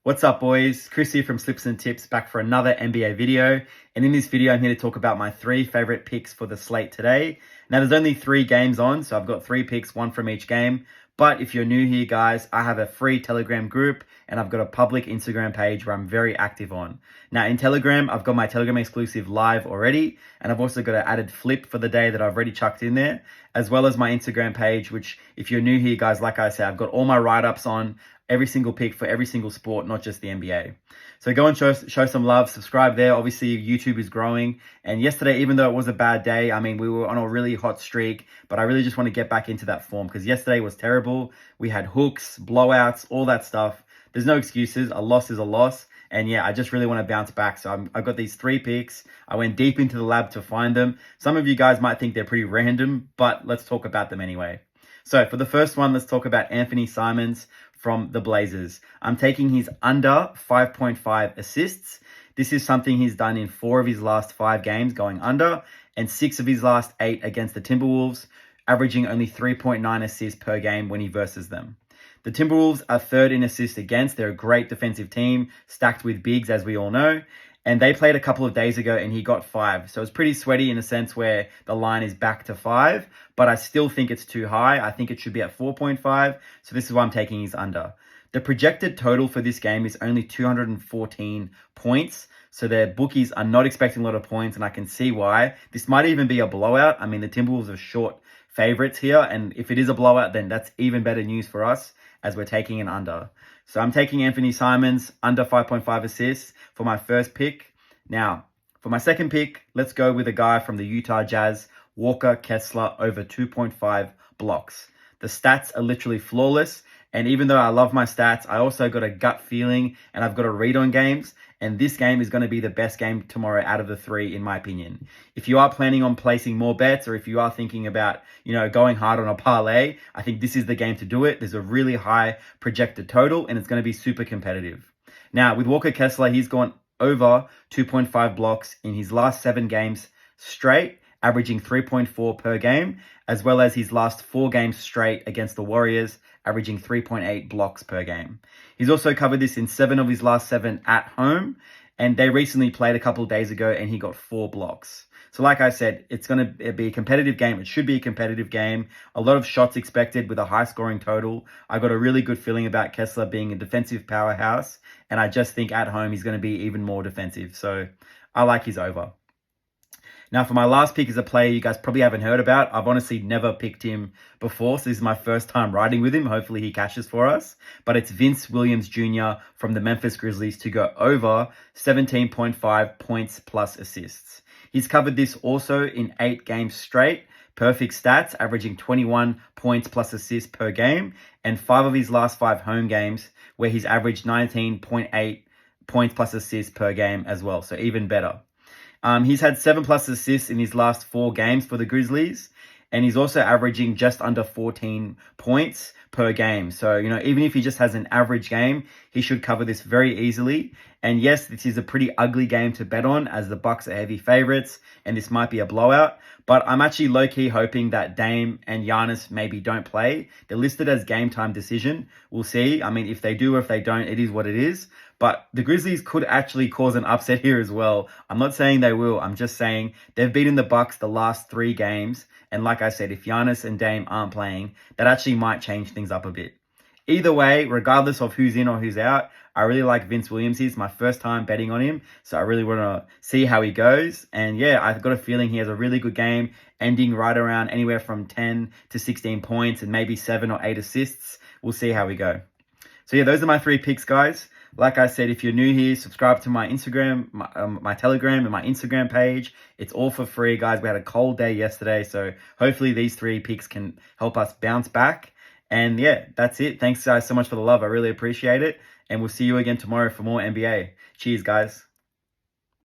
What's up, boys? Chris here from Slips and Tips, back for another NBA video. And in this video, I'm here to talk about my 3 favorite picks for the slate today. Now, there's only 3 games on, so I've got 3 picks, 1 from each game. But if you're new here, guys, I have a free Telegram group and I've got a public Instagram page where I'm very active on. Now, in Telegram, I've got my Telegram exclusive live already, and I've also got an added flip for the day that I've already chucked in there, as well as my Instagram page, which, if you're new here, guys, like I said, I've got all my write-ups on every single pick for every single sport, not just the NBA. So go and show some love, subscribe there. Obviously, YouTube is growing. And yesterday, even though it was a bad day, I mean, we were on a really hot streak, but I really just want to get back into that form because yesterday was terrible. We had hooks, blowouts, all that stuff. There's no excuses. A loss is a loss. And yeah, I just really want to bounce back. So I've got these 3 picks. I went deep into the lab to find them. Some of you guys might think they're pretty random, but let's talk about them anyway. So for the first one, let's talk about Anthony Simons from the Blazers. I'm taking his under 5.5 assists. This is something he's done in 4 of his last 5 games going under and 6 of his last 8 against the Timberwolves, averaging only 3.9 assists per game when he versus them. The Timberwolves are 3rd in assists against. They're a great defensive team, stacked with bigs, as we all know. And they played a couple of days ago and he got 5. So it's pretty sweaty in a sense where the line is back to 5, but I still think it's too high. I think it should be at 4.5. So this is why I'm taking his under. The projected total for this game is only 214 points. So their bookies are not expecting a lot of points, and I can see why. This might even be a blowout. I mean, the Timberwolves are short favorites here. And if it is a blowout, then that's even better news for us as we're taking an under. So I'm taking Anthony Simons under 5.5 assists for my first pick. Now, for my second pick, let's go with a guy from the Utah Jazz, Walker Kessler, over 2.5 blocks. The stats are literally flawless. And even though I love my stats, I also got a gut feeling and I've got a read on games. And this game is going to be the best game tomorrow out of the 3, in my opinion. If you are planning on placing more bets, or if you are thinking about, going hard on a parlay, I think this is the game to do it. There's a really high projected total and it's going to be super competitive. Now, with Walker Kessler, he's gone over 2.5 blocks in his last 7 games straight, averaging 3.4 per game, as well as his last 4 games straight against the Warriors, averaging 3.8 blocks per game. He's also covered this in 7 of his last 7 at home, and they recently played a couple of days ago and he got 4 blocks. So like I said, it's going to be a competitive game. It should be a competitive game. A lot of shots expected with a high scoring total. I got a really good feeling about Kessler being a defensive powerhouse, and I just think at home he's going to be even more defensive. So I like his over. Now, for my last pick is a player you guys probably haven't heard about. I've honestly never picked him before, so this is my first time riding with him. Hopefully he cashes for us. But it's Vince Williams Jr. from the Memphis Grizzlies to go over 17.5 points plus assists. He's covered this also in 8 games straight. Perfect stats, averaging 21 points plus assists per game, and 5 of his last 5 home games where he's averaged 19.8 points plus assists per game as well, so even better. He's had 7 plus assists in his last 4 games for the Grizzlies, and he's also averaging just under 14 points per game. So, even if he just has an average game, he should cover this very easily. And yes, this is a pretty ugly game to bet on as the Bucks are heavy favorites, and this might be a blowout. But I'm actually low-key hoping that Dame and Giannis maybe don't play. They're listed as game time decision. We'll see. I mean, if they do or if they don't, it is what it is. But the Grizzlies could actually cause an upset here as well. I'm not saying they will. I'm just saying they've beaten the Bucks the last 3 games. And like I said, if Giannis and Dame aren't playing, that actually might change things up a bit. Either way, regardless of who's in or who's out, I really like Vince Williams. He's my first time betting on him, so I really want to see how he goes. And yeah, I've got a feeling he has a really good game, ending right around anywhere from 10 to 16 points and maybe 7 or 8 assists. We'll see how we go. So yeah, those are my 3 picks, guys. Like I said, if you're new here, subscribe to my Instagram, my Telegram, and my Instagram page. It's all for free, guys. We had a cold day yesterday, so hopefully these 3 picks can help us bounce back. And yeah, that's it. Thanks guys so much for the love. I really appreciate it. And we'll see you again tomorrow for more NBA. Cheers, guys.